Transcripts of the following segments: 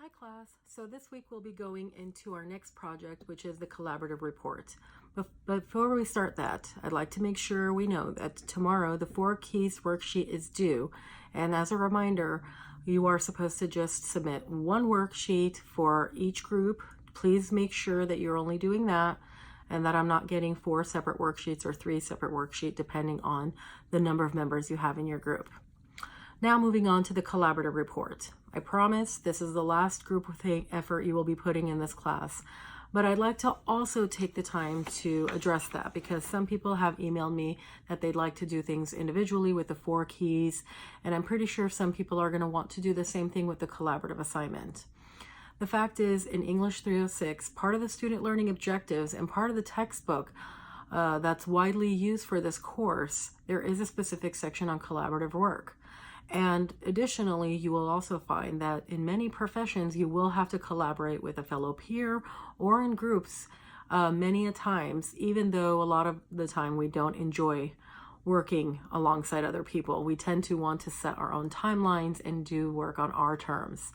Hi class, so this week we'll be going into our next project, which is the collaborative report. But before we start that, I'd like to make sure we know that tomorrow the 4 Keys worksheet is due. And as a reminder, you are supposed to just submit one worksheet for each group. Please make sure that you're only doing that and that I'm not getting 4 separate worksheets or 3 separate worksheets depending on the number of members you have in your group. Now moving on to the collaborative report. I promise this is the last group effort you will be putting in this class, but I'd like to also take the time to address that because some people have emailed me that they'd like to do things individually with the 4 keys, and I'm pretty sure some people are going to want to do the same thing with the collaborative assignment. The fact is, in English 306, part of the student learning objectives and part of the textbook that's widely used for this course, there is a specific section on collaborative work. And additionally, you will also find that in many professions, you will have to collaborate with a fellow peer or in groups many a times, even though a lot of the time we don't enjoy working alongside other people. We tend to want to set our own timelines and do work on our terms.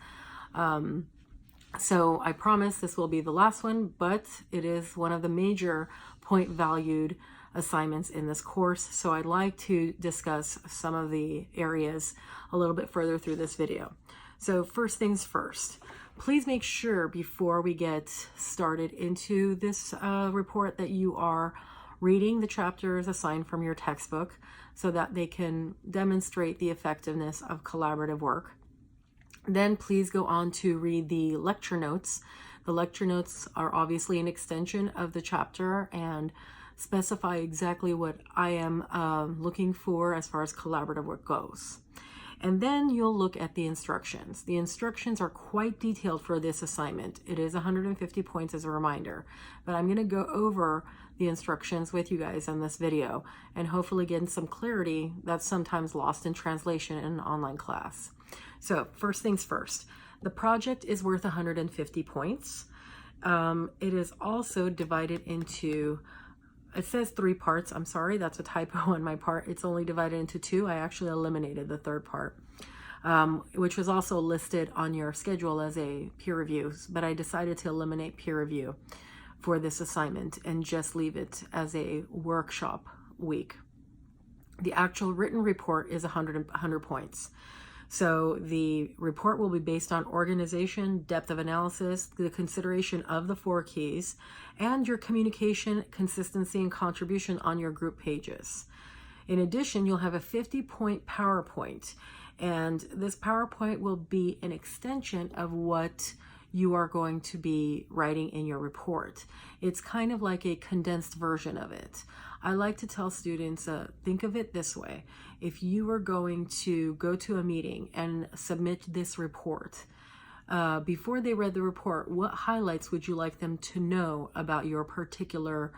So I promise this will be the last one, but it is one of the major point valued assignments in this course. So I'd like to discuss some of the areas a little bit further through this video. So first things first, please make sure before we get started into this report that you are reading the chapters assigned from your textbook so that they can demonstrate the effectiveness of collaborative work. Then please go on to read the lecture notes. The lecture notes are obviously an extension of the chapter and specify exactly what I am looking for as far as collaborative work goes. And then you'll look at the instructions. The instructions are quite detailed for this assignment. It is 150 points as a reminder, but I'm going to go over the instructions with you guys in this video and hopefully get some clarity that's sometimes lost in translation in an online class. So first things first, the project is worth 150 points. It is also divided into, it says 3 parts. I'm sorry, that's a typo on my part. It's only divided into 2. I actually eliminated the 3rd part, which was also listed on your schedule as a peer review, but I decided to eliminate peer review for this assignment and just leave it as a workshop week. The actual written report is 100 points. So the report will be based on organization, depth of analysis, the consideration of the 4 keys, and your communication, consistency, and contribution on your group pages. In addition, you'll have a 50-point PowerPoint, and this PowerPoint will be an extension of what you are going to be writing in your report. It's kind of like a condensed version of it. I like to tell students, think of it this way. If you were going to go to a meeting and submit this report, before they read the report, what highlights would you like them to know about your particular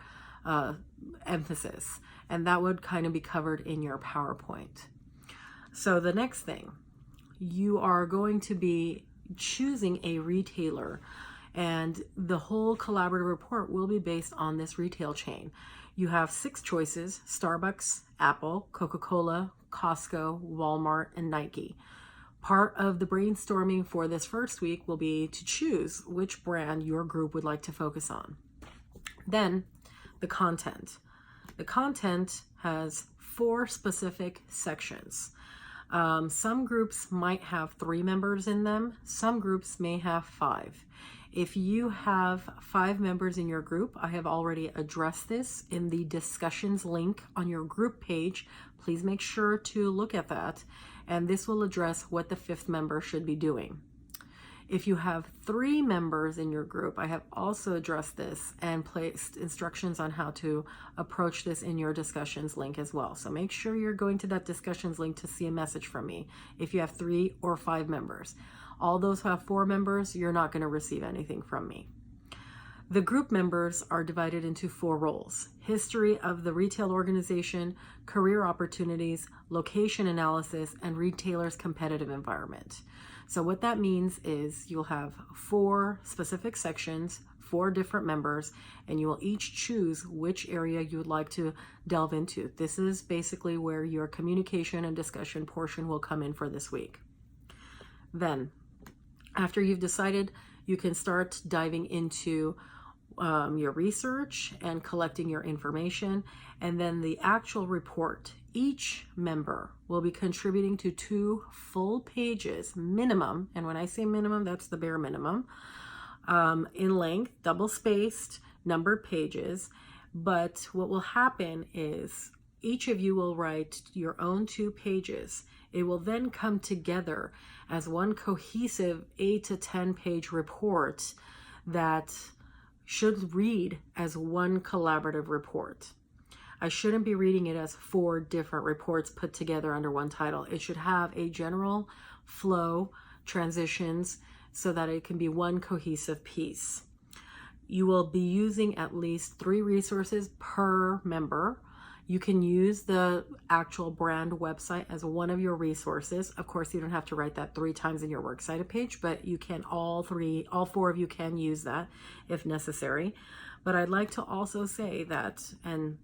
emphasis? And that would kind of be covered in your PowerPoint. So the next thing, you are going to be choosing a retailer, and the whole collaborative report will be based on this retail chain. You have 6 choices: Starbucks, Apple, Coca-Cola, Costco, Walmart, and Nike. Part of the brainstorming for this first week will be to choose which brand your group would like to focus on. Then the content. The content has 4 specific sections. Some groups might have 3 members in them. Some groups may have 5. If you have 5 members in your group, I have already addressed this in the discussions link on your group page. Please make sure to look at that. And this will address what the 5th member should be doing. If you have 3 members in your group, I have also addressed this and placed instructions on how to approach this in your discussions link as well. So make sure you're going to that discussions link to see a message from me if you have 3 or 5 members. All those who have 4 members, you're not going to receive anything from me. The group members are divided into 4 roles: history of the retail organization, career opportunities, location analysis, and retailer's competitive environment. So what that means is you'll have 4 specific sections, 4 different members, and you will each choose which area you would like to delve into. This is basically where your communication and discussion portion will come in for this week. Then After you've decided, you can start diving into your research and collecting your information, and then the actual report. Each member will be contributing to 2 full pages minimum, and when I say minimum, that's the bare minimum, in length, double spaced, numbered pages. But what will happen is each of you will write your own 2 pages. It will then come together as one cohesive 8 to 10 page report that should read as one collaborative report. I shouldn't be reading it as 4 different reports put together under one title. It should have a general flow, transitions, so that it can be one cohesive piece. You will be using at least 3 resources per member. You can use the actual brand website as one of your resources. Of course, you don't have to write that 3 times in your works cited page, but you can all 4 of you can use that if necessary. But I'd like to also say that, and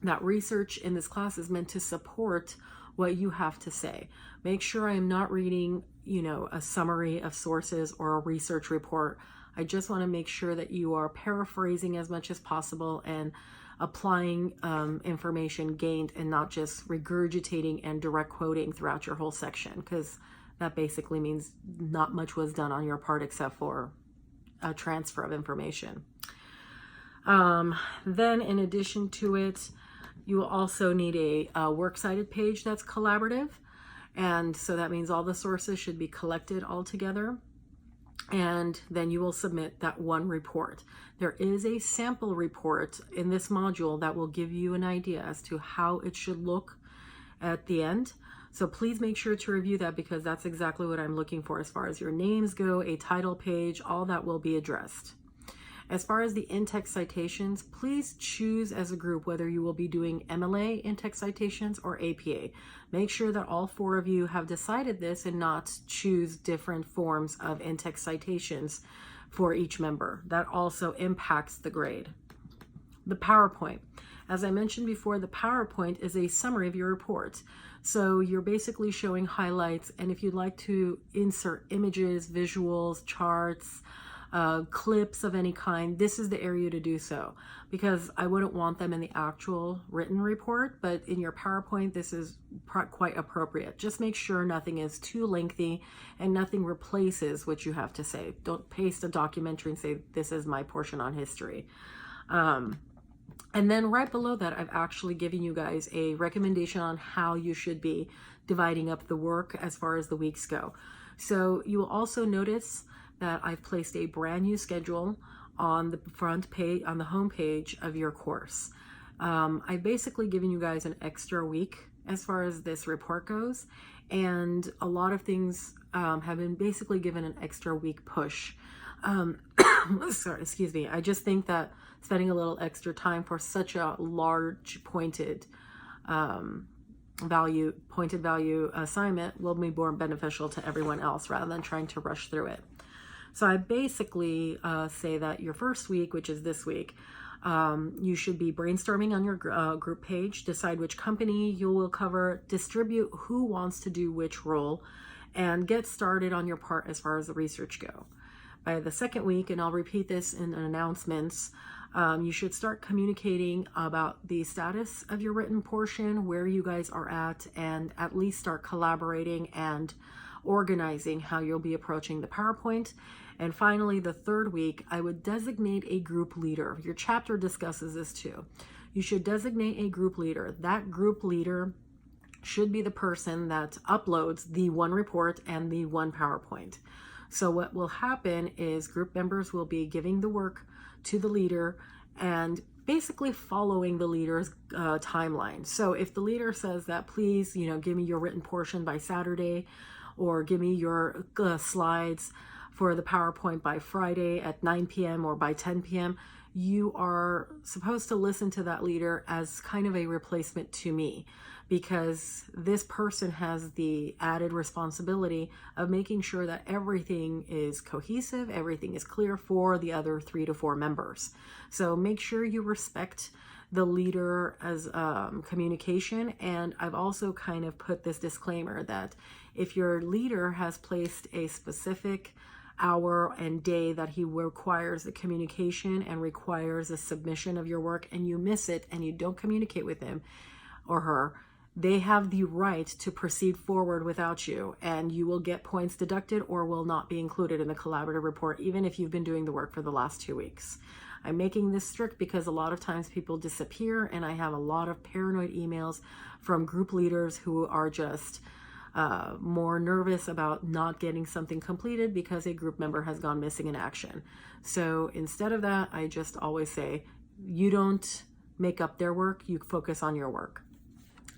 that research in this class is meant to support what you have to say. Make sure I am not reading, a summary of sources or a research report. I just want to make sure that you are paraphrasing as much as possible and applying information gained, and not just regurgitating and direct quoting throughout your whole section, because that basically means not much was done on your part except for a transfer of information. Then in addition to it, you will also need a works cited page that's collaborative. And so that means all the sources should be collected all together. And then you will submit that one report. There is a sample report in this module that will give you an idea as to how it should look at the end. So please make sure to review that, because that's exactly what I'm looking for as far as your names go, a title page, all that will be addressed. As far as the in-text citations, please choose as a group whether you will be doing MLA in-text citations or APA. Make sure that all 4 of you have decided this and not choose different forms of in-text citations for each member. That also impacts the grade. The PowerPoint. As I mentioned before, the PowerPoint is a summary of your report. So you're basically showing highlights, and if you'd like to insert images, visuals, charts, clips of any kind, this is the area to do so, because I wouldn't want them in the actual written report, but in your PowerPoint, this is quite appropriate. Just make sure nothing is too lengthy and nothing replaces what you have to say. Don't paste a documentary and say, this is my portion on history. And then right below that, I've actually given you guys a recommendation on how you should be dividing up the work as far as the weeks go. So you will also notice that I've placed a brand new schedule on the front page, on the home page of your course. I've basically given you guys an extra week as far as this report goes, and a lot of things have been basically given an extra week push. Sorry, excuse me. I just think that spending a little extra time for such a large pointed value assignment will be more beneficial to everyone else rather than trying to rush through it. So I basically say that your first week, which is this week, you should be brainstorming on your group page, decide which company you will cover, distribute who wants to do which role, and get started on your part as far as the research go. By the second week, and I'll repeat this in announcements, you should start communicating about the status of your written portion, where you guys are and at least start collaborating and organizing how you'll be approaching the PowerPoint. And finally, the third week, I would designate a group leader. Your chapter discusses this too. You should designate a group leader. That group leader should be the person that uploads the one report and the one PowerPoint. So what will happen is group members will be giving the work to the leader and basically following the leader's timeline. So if the leader says that, please, give me your written portion by Saturday, or give me your slides for the PowerPoint by Friday at 9 p.m. or by 10 p.m., you are supposed to listen to that leader as kind of a replacement to me, because this person has the added responsibility of making sure that everything is cohesive, everything is clear for the other 3 to 4 members. So make sure you respect the leader as communication. And I've also kind of put this disclaimer that If your leader has placed a specific hour and day that he requires the communication and requires a submission of your work, and you miss it and you don't communicate with him or her, they have the right to proceed forward without you, and you will get points deducted or will not be included in the collaborative report, even if you've been doing the work for the last 2 weeks. I'm making this strict because a lot of times people disappear, and I have a lot of paranoid emails from group leaders who are just more nervous about not getting something completed because a group member has gone missing in action. So instead of that, I just always say, you don't make up their work, you focus on your work.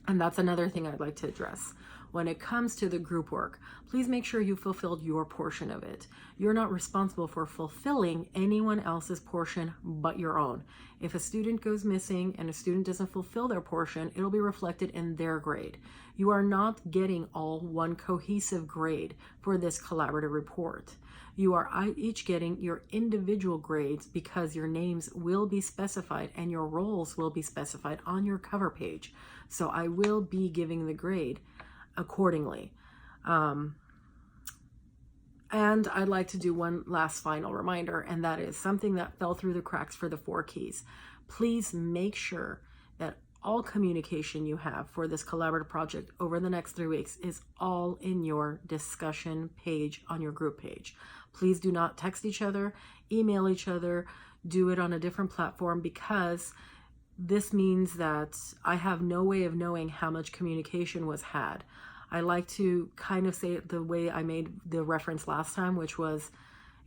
And that's another thing I'd like to address. When it comes to the group work, please make sure you fulfilled your portion of it. You're not responsible for fulfilling anyone else's portion but your own. If a student goes missing and a student doesn't fulfill their portion, it'll be reflected in their grade. You are not getting all one cohesive grade for this collaborative report. You are each getting your individual grades because your names will be specified and your roles will be specified on your cover page. So I will be giving the grade accordingly. And I'd like to do one last final reminder, and that is something that fell through the cracks for the 4 keys. Please make sure that all communication you have for this collaborative project over the next 3 weeks is all in your discussion page on your group page. Please do not text each other, email each other, do it on a different platform, because this means that I have no way of knowing how much communication was had. I like to kind of say it the way I made the reference last time, which was,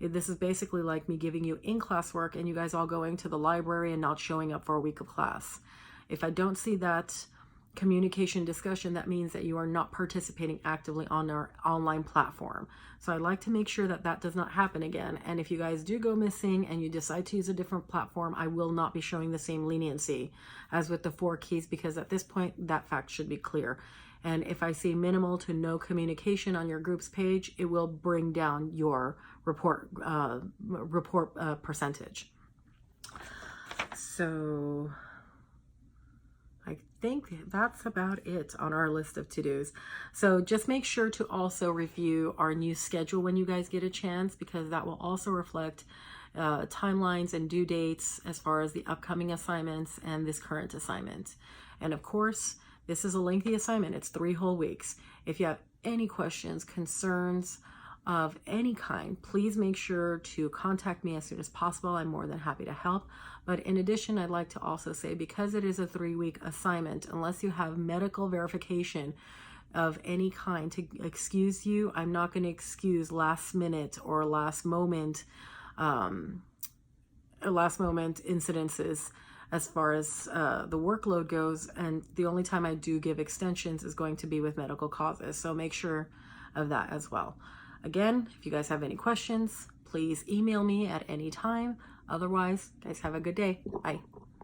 this is basically like me giving you in-class work and you guys all going to the library and not showing up for a week of class. If I don't see that communication discussion, that means that you are not participating actively on our online platform. So I like to make sure that that does not happen again. And if you guys do go missing and you decide to use a different platform, I will not be showing the same leniency as with the 4 keys, because at this point that fact should be clear. And if I see minimal to no communication on your group's page, it will bring down your report percentage. So I think that's about it on our list of to-dos. So just make sure to also review our new schedule when you guys get a chance, because that will also reflect timelines and due dates as far as the upcoming assignments and this current assignment. And of course, this is a lengthy assignment. It's 3 whole weeks. If you have any questions, concerns of any kind, please make sure to contact me as soon as possible. I'm more than happy to help. But in addition, I'd like to also say, because it is a 3-week assignment, unless you have medical verification of any kind to excuse you, I'm not going to excuse last minute or last moment incidences as far as the workload goes. And the only time I do give extensions is going to be with medical causes. So make sure of that as well. Again, if you guys have any questions, please email me at any time. Otherwise, guys, have a good day. Bye.